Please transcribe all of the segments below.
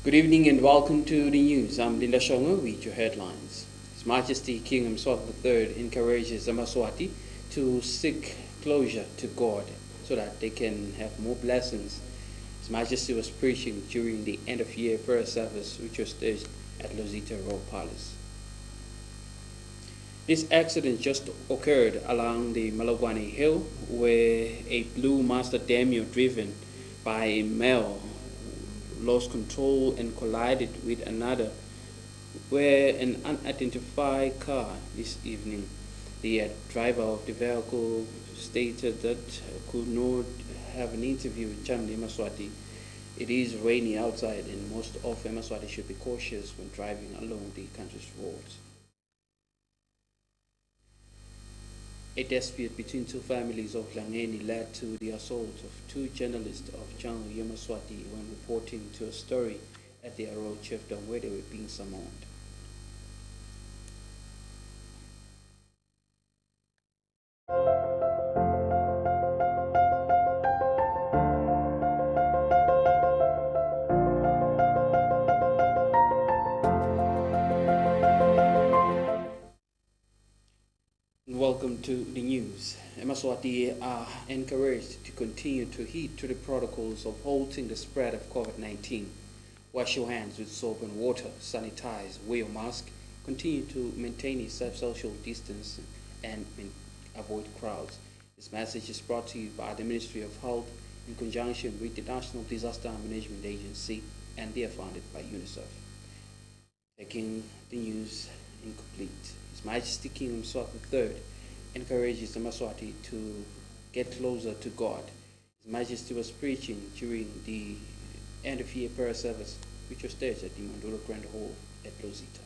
Good evening and welcome to the news. I'm Linda Shongo with your headlines. His Majesty King Yemaswati III encourages Yemaswati to seek closure to God so that they can have more blessings. His Majesty was preaching during the end-of-year prayer service, which was staged at Lozita Royal Palace. This accident just occurred along the Malogwane Hill, where a blue Master Daimyo driven by a male lost control and collided with another, where an unidentified car this evening. The driver of the vehicle stated that could not have an interview with Channel Yemaswati. It is rainy outside and most of Yemaswati should be cautious when driving along the country's roads. A dispute between two families of Langeni led to the assault of two journalists of Channel Yemaswati when reporting to a story at the Aro chiefdom where they were being summoned. Welcome to the news. Yemaswati are encouraged to continue to heed to the protocols of halting the spread of COVID-19. Wash your hands with soap and water, sanitize, wear your mask, continue to maintain a safe social distance and avoid crowds. This message is brought to you by the Ministry of Health in conjunction with the National Disaster Management Agency, and they are funded by UNICEF. Taking the news incomplete. His Majesty King Yemaswati III encourages Yemaswati to get closer to God. His Majesty was preaching during the end-of-year prayer service, which was staged at the Mandulo Grand Hall at Lozita.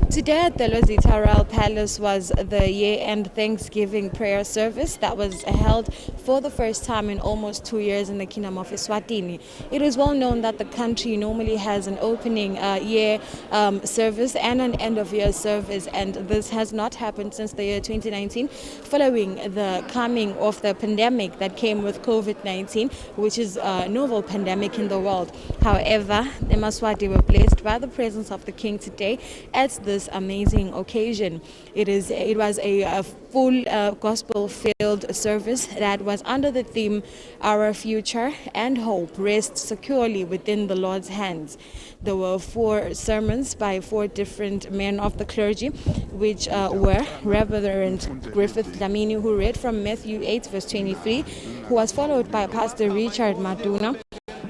Today at the Lozita Royal Palace was the year-end Thanksgiving prayer service that was held for the first time in almost 2 years in the Kingdom of Eswatini. It is well known that the country normally has an opening year service and an end-of-year service, and this has not happened since the year 2019, following the coming of the pandemic that came with COVID-19, which is a novel pandemic in the world. However, the Yemaswati were blessed by the presence of the King today at this amazing occasion. It was a full gospel-filled service that was under the theme "Our future and hope rest securely within the Lord's hands." There were 4 sermons by 4 different men of the clergy, which were Reverend Griffith Dlamini, who read from Matthew 8 verse 23, who was followed by Pastor Richard Maduna,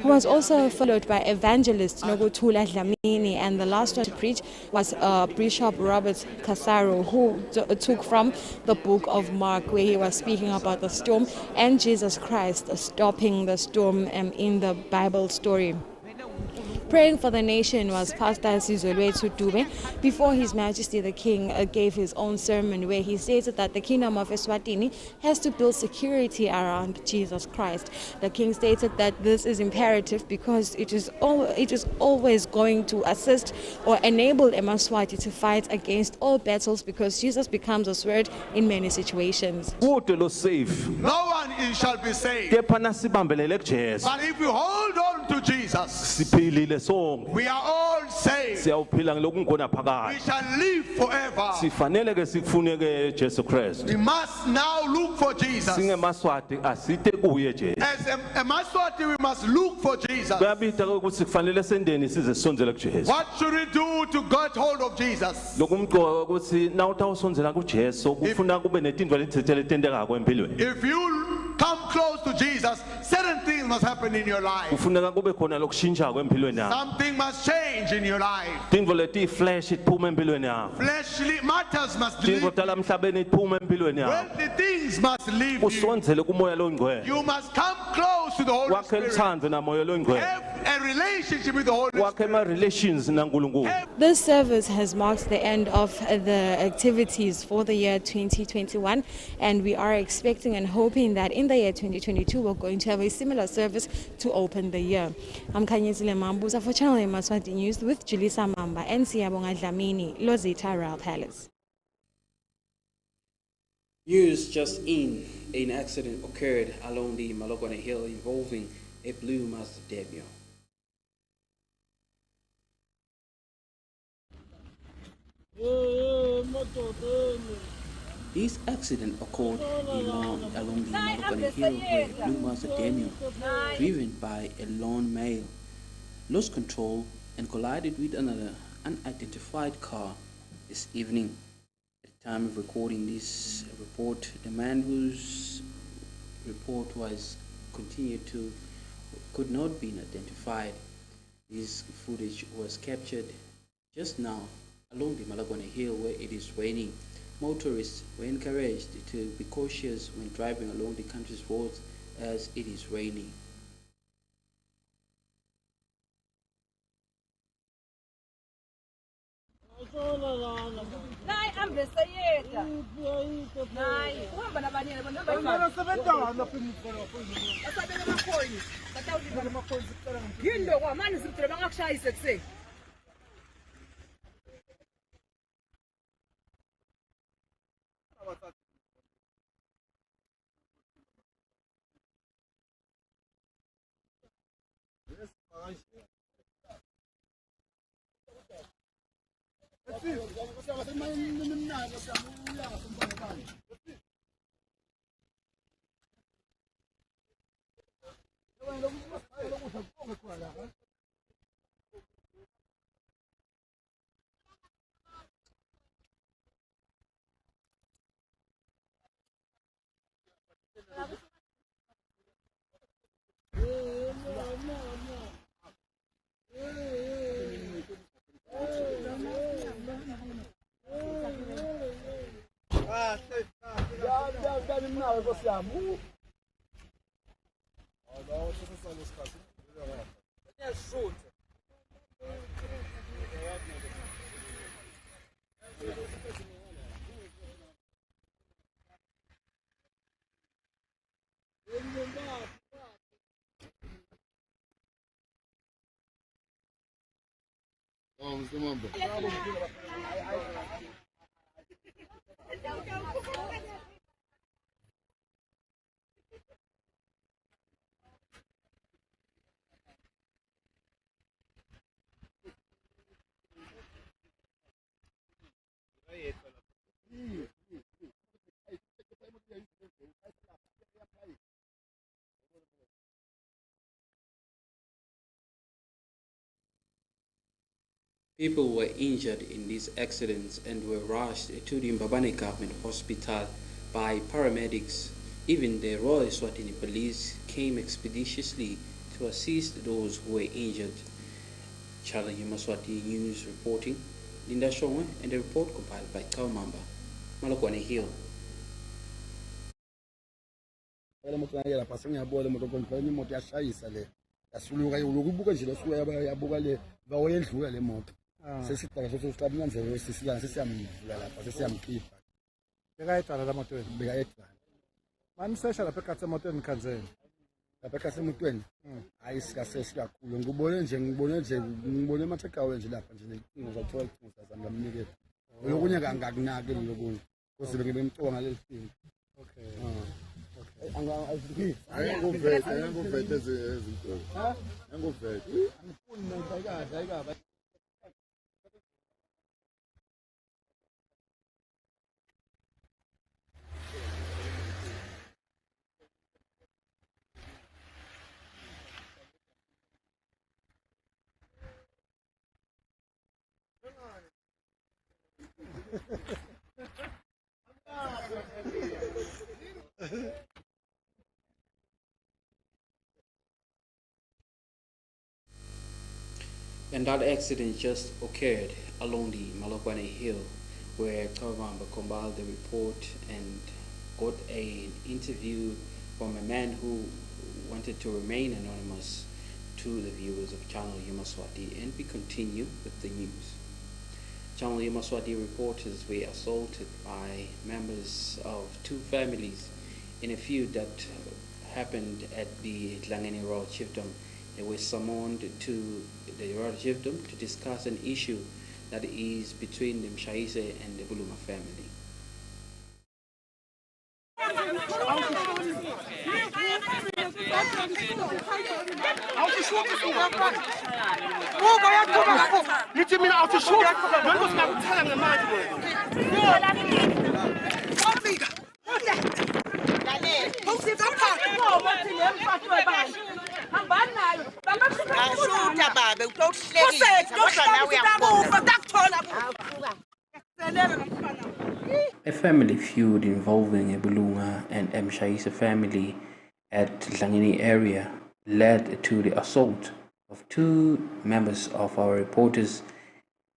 who was also followed by Evangelist Nogutula Dlamini, and the last one to preach was Bishop Robert Casaro, who took from the book of Mark, where he was speaking about the storm and Jesus Christ stopping the storm in the Bible story. Praying for the nation was Pastor Sizolwethu Dube before His Majesty the King gave his own sermon, where he stated that the Kingdom of Eswatini has to build security around Jesus Christ. The King stated that this is imperative because it is always going to assist or enable Yemaswati to fight against all battles, because Jesus becomes a sword in many situations. No one shall be saved. But if we hold on to Jesus, we are all saved. We shall live forever. We must now look for Jesus. As Yemaswati, we must look for Jesus. What should we do to get hold of Jesus? If you come close to Jesus, certain things must happen in your life. Something must change in your life. Fleshly matters must leave. Worldly things must leave you. You must come close to the Holy Spirit. Have a relationship with the Holy Spirit. This service has marked the end of the activities for the year 2021, and we are expecting and hoping that in the year 2022 we're going to have a similar service to open the year. I'm Kanyezile Mambuza for Channel Yemaswati News with Julisa Mamba and Siyabonga Dlamini, Lozita Royal Palace. News just in: an accident occurred along the Malogwane Hill involving a blue Mazda Demio. This accident occurred along the Malokane Hill where a blue Mazda Demio, driven by a lone male, lost control and collided with another unidentified car this evening. At the time of recording this report, the man whose report was could not be identified. This footage was captured just now along the Malagone Hill where it is raining. Motorists were encouraged to be cautious when driving along the country's roads as it is raining. People were injured in these accidents and were rushed to the Mbabane Government Hospital by paramedics. Even the Royal Eswatini Police came expeditiously to assist those who were injured. Channel Yemaswati News reporting, Linda Shongwe, and the report compiled by Kaumamba, Malokwane Hill. And that accident just occurred along the Malokwane Hill, where Kawamba compiled the report and got an interview from a man who wanted to remain anonymous to the viewers of Channel Yemaswati, and we continue with the news. Channel Yemaswati reporters were assaulted by members of two families in a feud that happened at the Tlangeni Road Chiefdom. They were summoned to the Road Chiefdom to discuss an issue that is between the Mshaise and the Buluma family. A family feud involving a Bulunga and Mshaisa family at Dlangeni area led to the assault of two members of our reporters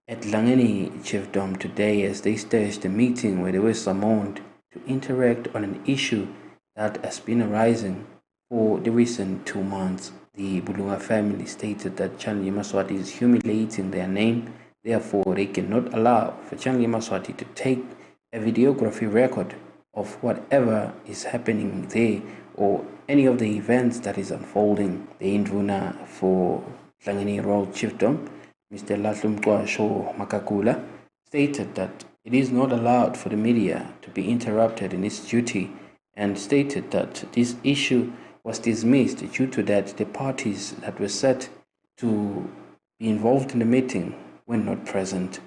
at Dlangeni chiefdom today as they staged a meeting where they were summoned to interact on an issue that has been arising for the recent 2 months. The Bulunga family stated that Channel Yemaswati is humiliating their name, therefore they cannot allow for Channel Yemaswati to take a videography record of whatever is happening there or any of the events that is unfolding. The Induna for Dlangeni Road Chiefdom, Mr. Latlumkwasho Makakula, stated that it is not allowed for the media to be interrupted in its duty and stated that this issue was dismissed due to that the parties that were set to be involved in the meeting were not present.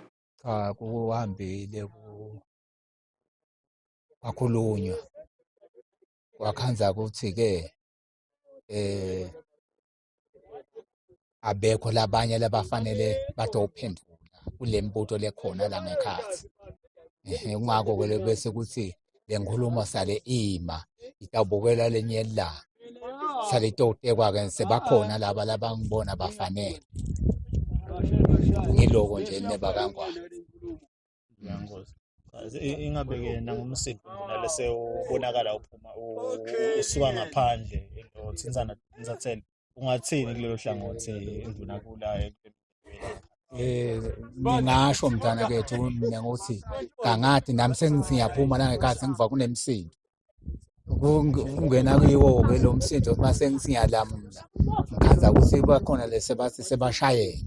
Akhulunywa wakhanza ukuthi ke abekho labanye labafanele batophendula kule mbuto lekhona la ngekhathi ngakho ke bese kuthi lenkhulumo sale ima itabukela lenye la sale totekwa ke sebakhona laba labangibona bafanele ngiloko nje nebakangwana ingabeke nangomsindo nalese ubonakala uphuma usuka ngaphandle into inzathele ungathini kulelo hlangothi induna kula ngingasho mntana kethu mina ngothi kangathi nami sengiyaphuma la ngekhathi ngiva kunemsindo ungena kuyiwo ke lo msindo mase ngiyalamla ngikhaza ukuthi bakhona lese bathi sebashayela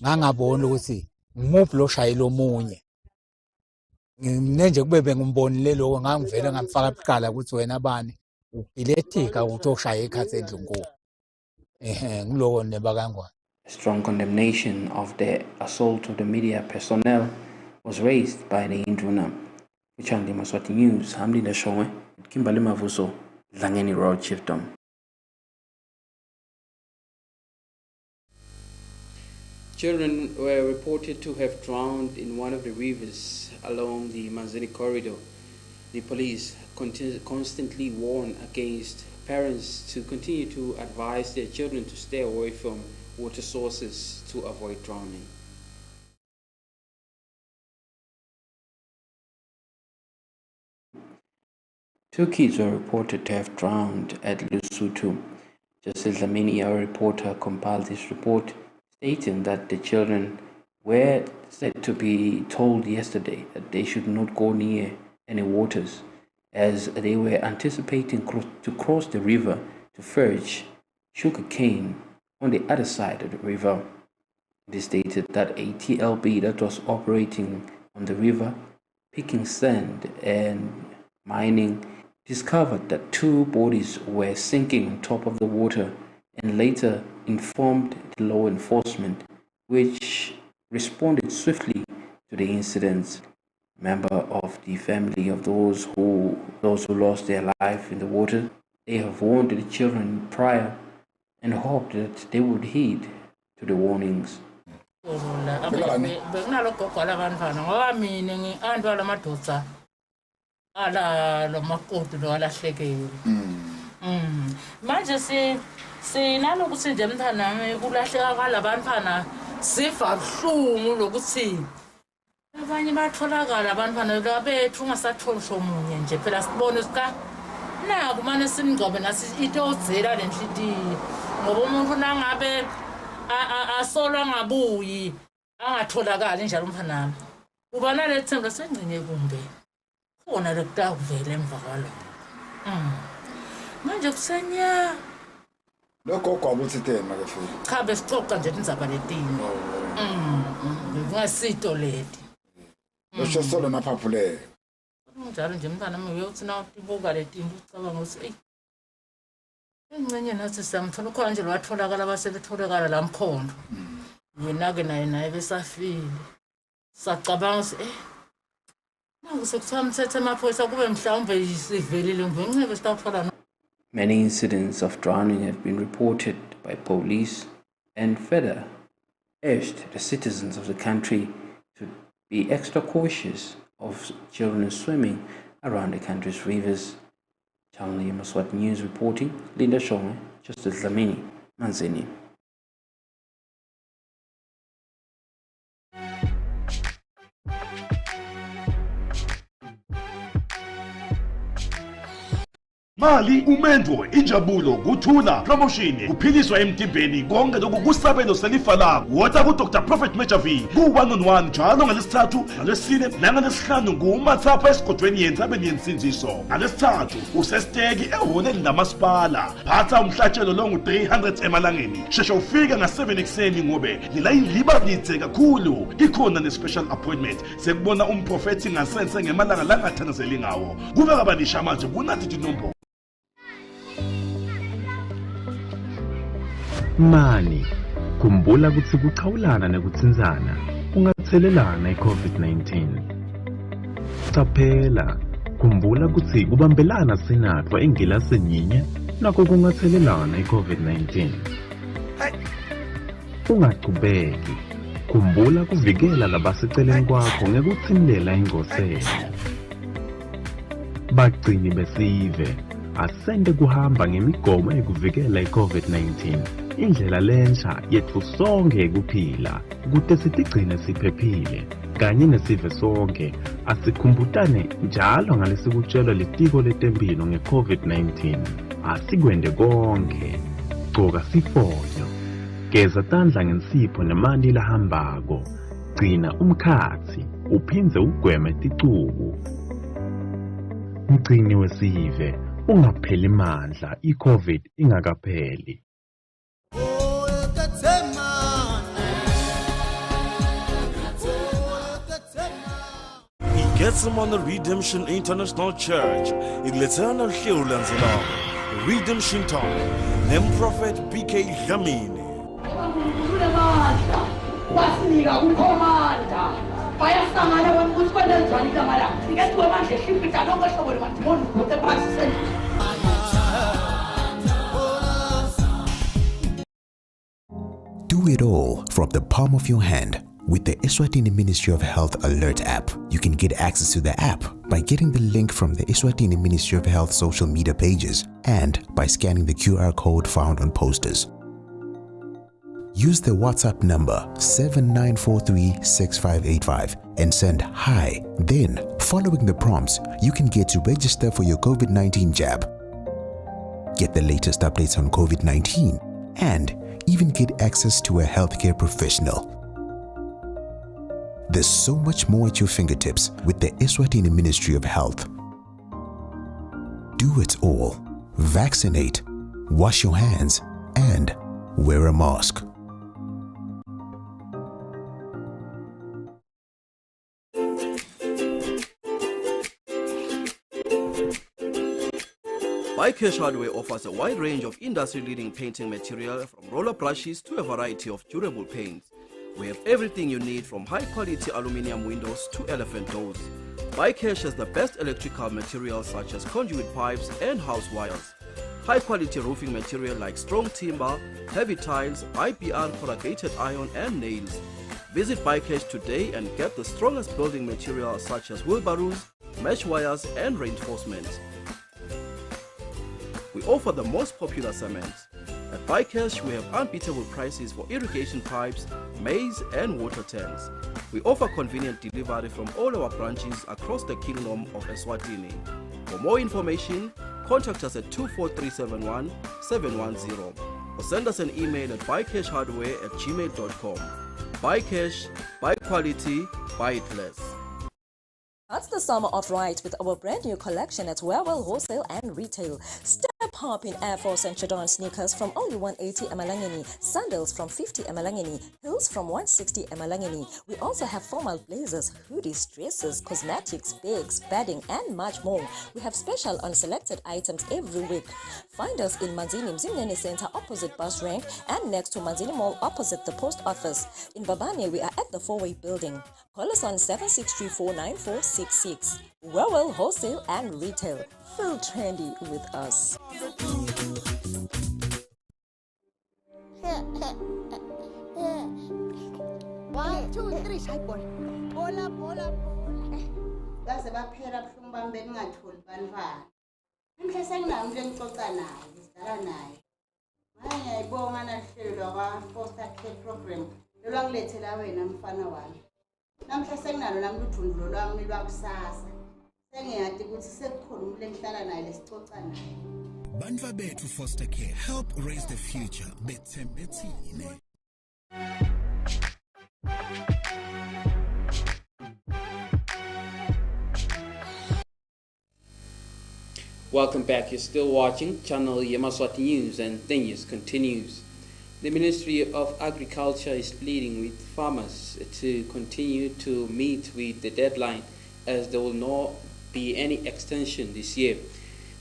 ngangabona ukuthi ngimuphi lo shayela omunye nje kube bengimbonile lokho ngangivele ngamfaka ebuqala ukuthi wena bani ubiletika ukuthi oshaya ekhathi endlungu ngiloko nebakangwana. A strong condemnation of the assault of the media personnel was raised by the Induna. Which on the Yemaswati News, Hamlin Showe, Kimberly Mavuso, Dlangeni Road Chiefdom. Children were reported to have drowned in one of the rivers along the Manzini corridor. The police constantly warn against parents to continue to advise their children to stay away from water sources to avoid drowning. Two kids were reported to have drowned at Lesotho. Joseph Lamini, our reporter, compiled this report stating that the children were said to be told yesterday that they should not go near any waters as they were anticipating to cross the river to fetch sugar cane on the other side of the river. They stated that a TLB that was operating on the river, picking sand and mining, discovered that two bodies were sinking on top of the water and later informed the law enforcement, which responded swiftly to the incidents. Member of the family of those who lost their life in the water, they have warned the children prior and hoped that they would heed to the warnings. Manje sinalokuthi nje mntana kulahleka kwalabantwana sifa buhlungu lokuthi abanye batholakala abantwana bethu ungasatholi somunye nje phela sibone sika naku manje simgcobe nasi itodzela lenhlitiyo ngoba umuntu nangabe asolwa ngabuyi angatholakala njalo umfanami kuba nalethemba sengcinye kumbe khona lekutavela emva kwalo manje kusenya lokho kwakuthi tema ke futhi cha besixoxa nje indzaba letini ngasito leti Lo solo naphaphulela. Njalo nje mntana wami uyothi na ubuka letinto ucabanga ukuthi Ingcenye nathi samthola ukhona nje lwatholakala basebetholakala lamkhondo. Yena ke naye besafile. Sacabanga ukuthi nangu sekuthiwa umthetho emaphoyisa kube mhlawumbe isivelile ngencebe sitawuthola. Many incidents of drowning have been reported by police and further urged the citizens of the country to be extra cautious of children swimming around the country's rivers. Channel Yemaswati News reporting, Linda Shonge, Justice Dlamini, Manzini. Mali umendo injabulo kuthula promotion kuphiliswa emtimbeni konke lokhu kusabelo selifa lakho wota ku Dr Prophet Major V ku 1-on-1 njalo ngalesithathu ngalesine nangalesihlanu ngumathapha esigodweni yentabeni yensinziso ngalesithathu usesteki ehhoneni lamasipala phatha umhlatshelo longu 300 emalangeni sheshe ufika nga7 ekseni ngobe lilayini liba lidze kakhulu ikhona ne-special appointment sekubona umprofethi ngasense ngemalanga langathandazeli ngawo kube kabanisha manje kunathi tinombolo. Mani, khumbula ukuthi kuchawulana nekutsinzana ungathelelana i-COVID-19. Qaphela, khumbula ukuthi kubambelana sinatwa engilasini yinye nakho kungathelelana i-COVID-19. Ungaqhubeki, khumbula kuvikela labaseceleni kwakho ngekutsimlela ingcosela. Bagcini besive, asende kuhamba ngemigomo ekuvikela i-COVID-19. Indlela lensha yethu sonke kuphila kude sitigcine siphephile kanye nesive sonke asikhumbutane njalo ngalesikutshelwa litiko letempilo nge-COVID-19 asikwende konke gcoka sifonyo geza tandla ngensipho nemanti lahambako gcina umkhathi uphindze ugweme ticubu mgcini wesive ungapheli mandla i-COVID ingakapheli. Getsemane Redemption International Church ikulethana uhlelo lulandzelako Redemption Time nemprofet BK Dlamini. Wasinika ukhomanda bayahlangana ukuthi kwenzenjani igama lakhe sikethiwe manje hlipita lonke hlobo lwadimoni ukuthi phasiseni. Do it all from the palm of your hand. With the Eswatini Ministry of Health Alert app, you can get access to the app by getting the link from the Eswatini Ministry of Health social media pages and by scanning the QR code found on posters. Use the WhatsApp number 79436585 and send hi. Then, following the prompts, you can get to register for your COVID-19 jab. Get the latest updates on COVID-19 and even get access to a healthcare professional. There's so much more at your fingertips with the Eswatini Ministry of Health. Do it all. Vaccinate, wash your hands, and wear a mask. Bycash Hardware offers a wide range of industry-leading painting material from roller brushes to a variety of durable paints. We have everything you need from high-quality aluminium windows to elephant doors. Bycash has the best electrical materials such as conduit pipes and house wires. High-quality roofing material like strong timber, heavy tiles, IPR corrugated iron and nails. Visit Bycash today and get the strongest building materials such as wheelbarrows, mesh wires and reinforcements. We offer the most popular cements. At Bycash, we have unbeatable prices for irrigation pipes, maize and water tanks. We offer convenient delivery from all our branches across the Kingdom of Eswatini. For more information, contact us at 24371 710 or send us an email at bycashhardware@gmail.com. Bycash, buy quality, buy it less. That's the summer of right with our brand new collection at Wellwell Wholesale and Retail. Pop in Air Force and Chadon sneakers from only 180 emalangeni, sandals from 50 emalangeni, heels from 160 emalangeni. We also have formal blazers, hoodies, dresses, cosmetics, bags, bedding, and much more. We have special on selected items every week. Find us in Manzini Mzimnene Center opposite Bus Rank and next to Manzini Mall opposite the post office. In Babane, we are at the 4-way building. Call us on 76349466. Well, wholesale and retail. Feel trendy with us. 1, 2, 3 shayibhola. Bola bola bola. Baze baphela buhlungu bami bengingatholi banibani. Mhle senginayo umuntu engixoxa naye, ngisidala naye. Manje ngiyayibonga nahlelo lwa foster care program. Lolwangilethela wena mfana wami. Namhla senginalo nami uthundulo lwami lwakusasa. Sengiyadi ukuthi sekukhona umuntu engihlala naye lesixoxa naye. Bantwa bethu foster care help raise the future bethembethine. Welcome back. You're still watching channel Yemaswati News, and the news continues. The Ministry of Agriculture is pleading with farmers to continue to meet with the deadline, as there will not be any extension this year.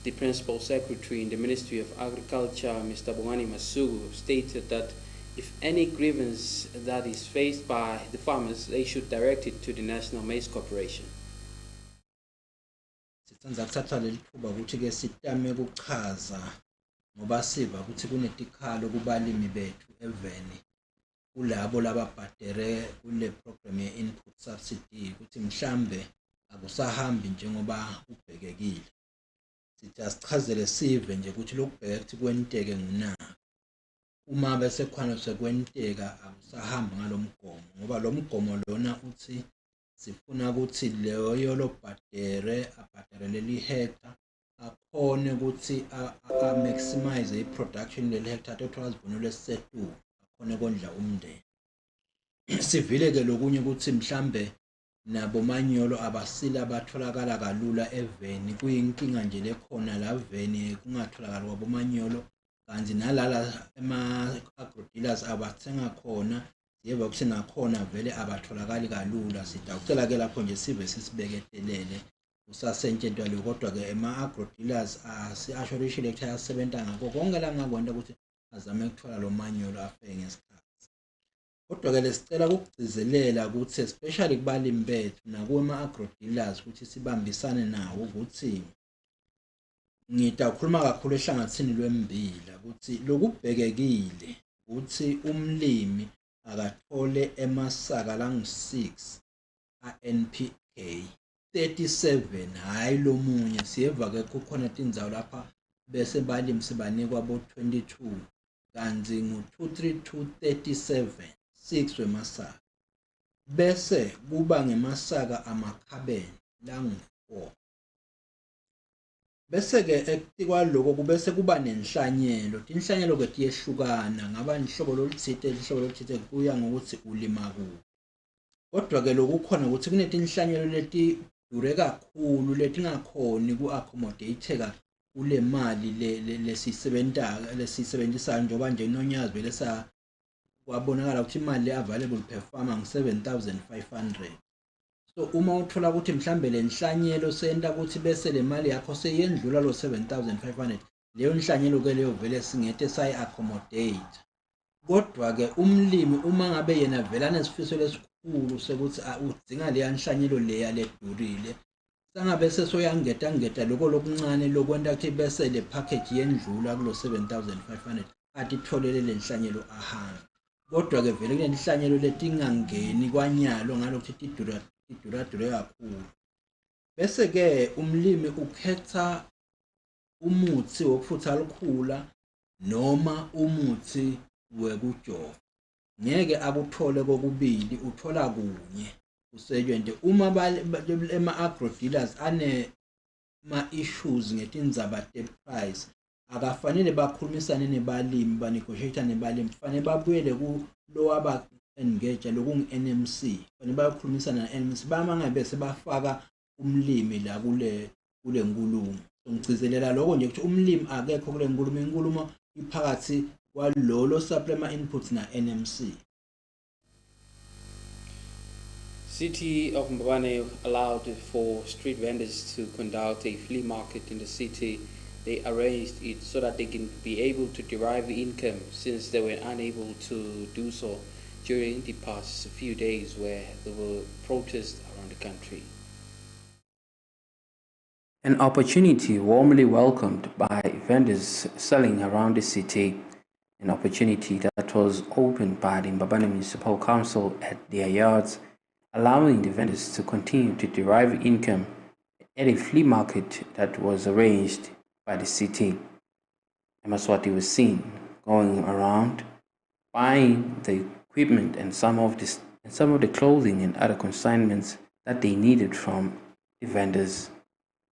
The Principal Secretary in the Ministry of Agriculture, Mr. Bongani Masugu, stated that if any grievance that is faced by the farmers, they should direct it to the National Maize Corporation. Sithandza kuthatha leli thuba ukuthi ke sitame ukuchaza ngoba siva ukuthi kunetikhalo kubalimi bethu eveni kulabo lababhadere kule program ye input subsidy ukuthi mhlambe akusahambi njengoba ubhekekile. Sithi asichazele sive nje ukuthi lokubheka ukuthi kwenteke ngunaka. Uma bese khona sekwenteka akusahambi ngalomgomo ngoba lo mgomo lona uthi sifuna ukuthi leyo lobhadere abhadere leli hectare akhone ukuthi a maximize i production leli hectare ethola isivuno esisethu akhone kondla umndeni. Sivile ke lokunye ukuthi mhlambe nabo manyolo abasila abatholakala kalula eveni kuyinkinga nje lekhona la veni kungatholakala kwabo manyolo kanti nalala ema agro dealers abathenga khona yebo kusenakhona vele abatholakali kalula. Sidawucela ke lapho nje sive sisibeketelele usasentshentwa lo kodwa ke ema agro dealers asho lishile hectare yasebenza ngakho konke la ngakwenda ukuthi azame ukuthola lo manyolo afeke ngesikhathi. Kodwa ke lesicela ukugcizelela ukuthi especially kubalimi bethu nakuma agro dealers ukuthi sibambisane nawo ukuthi ngitakhuluma kakhulu ehlangathini lwembila ukuthi lokubhekekile ukuthi umlimi akathole emasaka langu-6 a-NPK 37 hayi lomunye. Siyeva ke kukhona tindzawo lapha bese balimi sibanikwa bo-22 kanti ngu-23237 6 wemasaka bese kuba ngemasaka amakhabeni langu-4 bese ke ektikwa lokho kubese kuba nenhlanyelo. Tinhlanyelo ke tiyehlukana ngaba nhlobo loluthite kuya ngokuthi ulima kuphi. Kodwa ke lokukhona ukuthi kunetinhlanyelo leti dure kakhulu letingakhoni ku-accommodateka kule mali lesisebenzisayo njengoba nje nonyazi vele kwabonakala ukuthi imali available per farmer ngu-7,500. So uma uthola ukuthi mhlambe lenhlanyelo senta ukuthi bese le mali yakho seyendlula lo 7,500 leyo nhlanyelo ke leyo vele singete sayi accommodate. Kodwa ke umlimi uma ngabe yena vela nesifiso lesikhulu sekuthi udinga leya nhlanyelo leya ledurile sangabe sesoyangeta lokho lokuncane lokwenta ukuthi bese le package yendlula kulo 7,500 atitholele lenhlanyelo ahamba. Kodwa ke vele kulenhlanyelo letingangeni kwanyalo ngalokuthi tidura kakhulu. Bese ke umlimi ukhetha umuthi wokufutha lukhula noma umuthi wekujova. Ngeke akuthole kokubili, uthola kunye usejente. Uma ema agro dealers ma issues ngetindzaba te price akafanele bakhulumisane nebalimi banegotiate nebalimi, fanele babuyele ku lo aba engage lokungu NMC, fanele bakhulumisana na NMC bamanga bese bafaka umlimi la kule nkulumo. ngicizelela lokho nje ukuthi umlimi akekho kule inkulumo iphakathi kwalolo supplement inputs na NMC. City of Mbabane allowed for street vendors to conduct a flea market in the city. They arranged it so that they can be able to derive income since they were unable to do so during the past few days where there were protests around the country. An opportunity warmly welcomed by vendors selling around the city, an opportunity that was opened by the Mbabane Municipal Council at their yards, allowing the vendors to continue to derive income at a flea market that was arranged by the city. Yemaswati was seen going around buying the equipment and some of the clothing and other consignments that they needed from the vendors.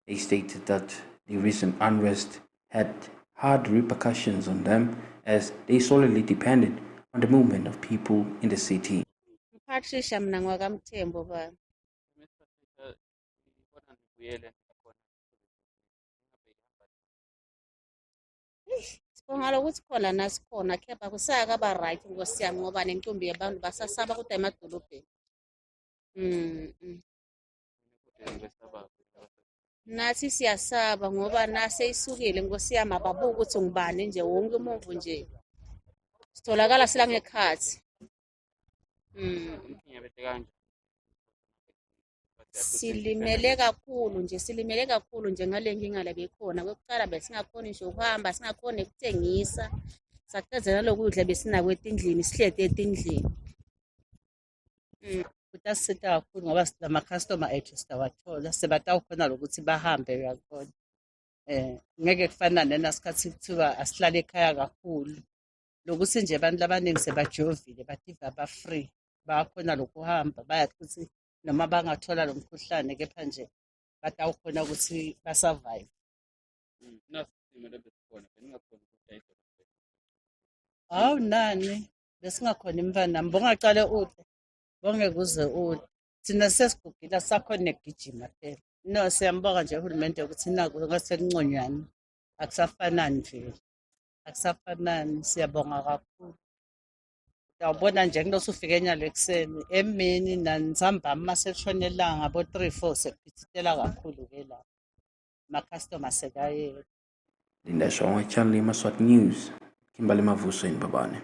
They stated that the recent unrest had hard repercussions on them as they solely depended on the movement of people in the city. Patricia Mnangwa Kamthembo ba. Sibonga ukuthi khona nasikhona kepha kusaka ba right Nkosi yami ngoba nentombi yabantu basasaba kude emadolobheni. Nathi siyasaba ngoba nase isukile Nkosi yami ababuka ukuthi ngibani nje wonke umuntu nje. Sitholakala sila ngekhathi. Silimele kakhulu nje ngale nkinga lebekhona kokuqala besingakhona nje ukuhamba singakhona ukuthengisa saqedzela lokudla besinakwe etindlini sihlede etindlini kutasita kakhulu ngoba lama customer ethu sitawathola sebatawukhona lokuthi bahambe yakona ngeke kufana nenasikhathi kuthiwa asihlale ekhaya kakhulu lokuthi nje abantu abaningi sebajovile bativa ba free bakhona lokuhamba bayathi ukuthi noma bangathola lo mkhuhlane kepha nje batawukhona ukuthi basurvive. Hawu nani besingakhona imvana mbongaqale ude bonge kuze ude thina sesigugila sakhona egijima phela no siyambonga nje uhulumende ukuthi naku ngasenconywana akusafanani nje akusafanani siyabonga kakhulu. Uyabona nje kunothi ufike enyalo ekseni emini nanzambama maseshonelanga abo 3-4 sekuphithitela kakhulu ke la ma customer sekayela. Linda Shongwe Channel Yemaswati News, Kimberly Mavuso in Mbabane.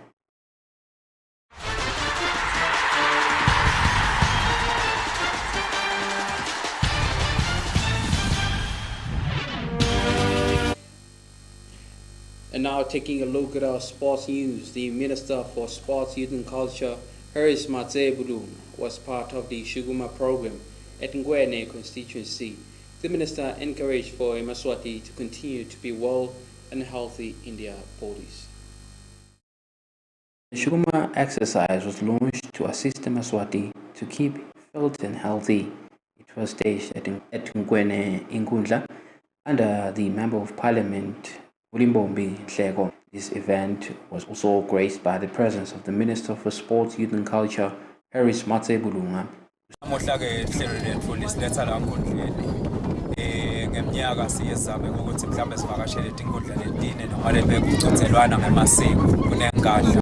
And now taking a look at our sports news, the Minister for Sports, Youth and Culture, Harris Matsebulu, was part of the Shuguma program at Ngwene constituency. The minister encouraged for Yemaswati to continue to be well and healthy in their bodies. The Shuguma exercise was launched to assist Yemaswati to keep fit and healthy. It was staged at Ngwene Inkundla under the Member of Parliament Ulimbombi Hleko. This event was also graced by the presence of the Minister for Sports, Youth and Culture, Harris Matsebulu. Ngeminyaka siyezame ukuthi mhlawumbe sivakashele inkundla letine noma lebekuchithelwana ngemasiko kunengadla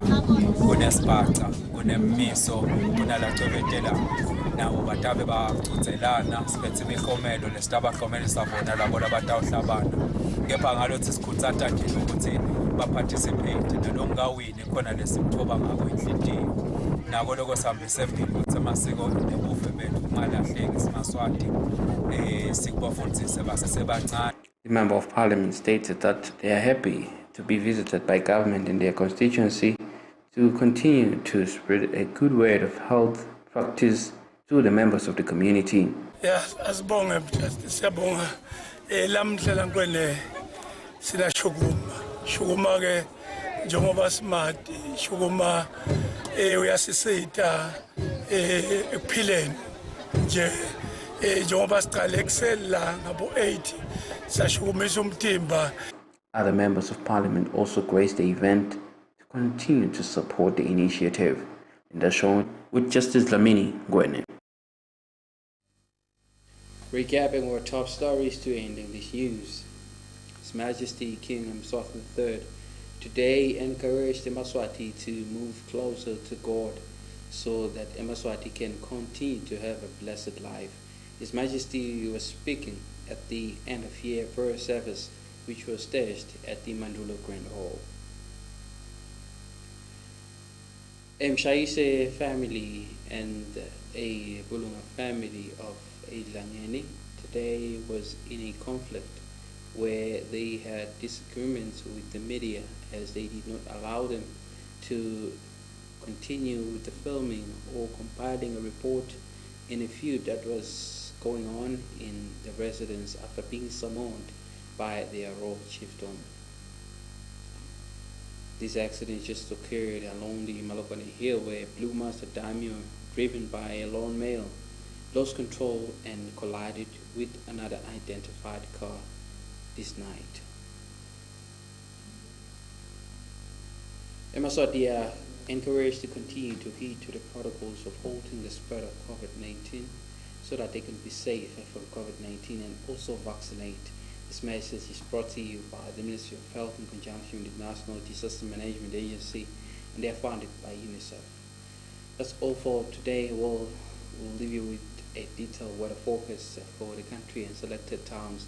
kunesibhaca kunemiso kunalacobetela nabo batabe bachithelana siphethe imihlomelo lesitabahlomela bona labo labatawuhlabana kepha ngalothi sikhuthatha nje ukuthi baparticipate nalongawini khona lesimthoba ngako inhliziyo nako lokho sihambise phela ukuthi amasiko nebufe bethu kungalahleki simaswati sikubafundise basesebancane. The Member of Parliament stated that they are happy to be visited by government in their constituency to continue to spread a good word of health practice to the members of the community. Yes, asibonge siyabonga lamhla Ngwene sina shukuma ke njengoba smart shukuma uyasisita ekuphileni nje njengoba siqale ekusela ngabo 8 sashukumisa umthimba. Other members of parliament also graced the event to continue to support the initiative in the show with Justice Dlamini Ngwene. Recapping our top stories to end English news. His Majesty King Yemaswati III today encouraged Yemaswati to move closer to God so that Yemaswati can continue to have a blessed life. His Majesty was speaking at the end of year prayer service, which was staged at the Mandulo Grand Hall. Mshaise family and a Bulunga family of a Langeni today was in a conflict where they had disagreements with the media as they did not allow them to continue with the filming or compiling a report in a feud that was going on in the residence after being summoned by their royal chieftain. This accident just occurred along the Malokwane Hill where Blue Master Daimyo, driven by a lone male, lost control and collided with another identified car this night. Yemaswati are encouraged to continue to heed to the protocols of halting the spread of COVID-19 so that they can be safe from COVID-19 and also vaccinate. This message is brought to you by the Ministry of Health in conjunction with the National Disaster Management Agency, and they are funded by UNICEF. That's all for today. We'll leave you with a detailed weather forecast for the country and selected towns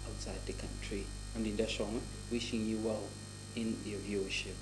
outside the country. I'm Linda Shoma, wishing you well in your viewership.